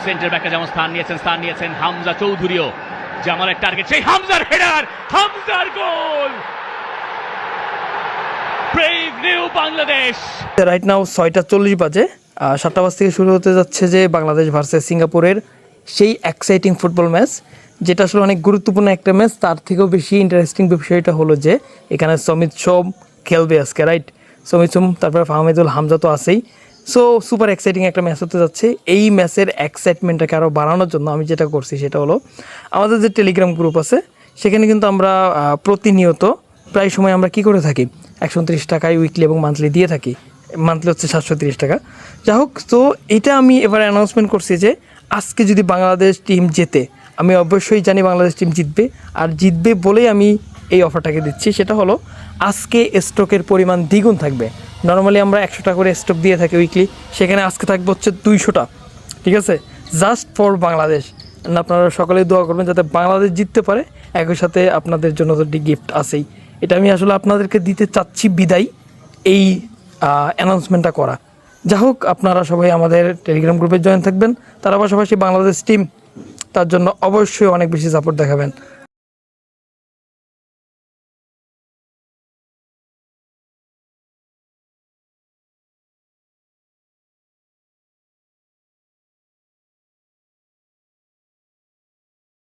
Centre ব্যাকে যেমন স্থান নিয়েছেন হামজা চৌধুরীও। জামালের টার্গেট, সেই হামজার হেডার, হামজার goal. Brave new Bangladesh. Right now 6:40 বাজে। 7টা বাজ থেকে শুরু হতে যাচ্ছে যে বাংলাদেশ ভার্সেস সিঙ্গাপুরের সেই এক্সাইটিং ফুটবল ম্যাচ, যেটা আসলে অনেক গুরুত্বপূর্ণ একটা ম্যাচ। তার থেকেও বেশি ইন্টারেস্টিং বিষয়টা হলো যে এখানে সমিত সোম খেলবে আজকে, রাইট? সমিত সোম, তারপরে ফাহমিদুল, হামজা তো আছেই। সো সুপার এক্সাইটিং একটা ম্যাচ হতে যাচ্ছে। এই ম্যাচের এক্সাইটমেন্টটাকে আরও বাড়ানোর জন্য আমি যেটা করছি সেটা হলো, আমাদের যে টেলিগ্রাম গ্রুপ আছে সেখানে কিন্তু আমরা প্রতিনিয়ত প্রায় সময় আমরা কী করে থাকি, 129 টাকায় উইকলি এবং মান্থলি দিয়ে থাকি। মান্থলি হচ্ছে 730 টাকা। যাই হোক, তো এটা আমি এবার অ্যানাউন্সমেন্ট করছি যে আজকে যদি বাংলাদেশ টিম জেতে, আমি অবশ্যই জানি বাংলাদেশ টিম জিতবে, আর জিতবে বলেই আমি এই অফারটাকে দিচ্ছি। সেটা হলো আজকে স্টকের পরিমাণ দ্বিগুণ থাকবে। নর্মালি আমরা 100 টাকা করে স্টক দিয়ে থাকি উইকলি, সেখানে আজকে থাকবে হচ্ছে 200টা, ঠিক আছে? Just for Bangladesh. আপনারা সকলেই দোয়া করবেন যাতে বাংলাদেশ জিততে পারে। একই সাথে আপনাদের জন্য তো গিফট আছেই। এটা আমি আসলে আপনাদেরকে দিতে চাচ্ছি বিদায় এই অ্যানাউন্সমেন্টটা করা। যা হোক, আপনারা সবাই আমাদের টেলিগ্রাম গ্রুপে জয়েন থাকবেন, তার পাশাপাশি বাংলাদেশ টিম, তার জন্য অবশ্যই অনেক বেশি সাপোর্ট দেখাবেন।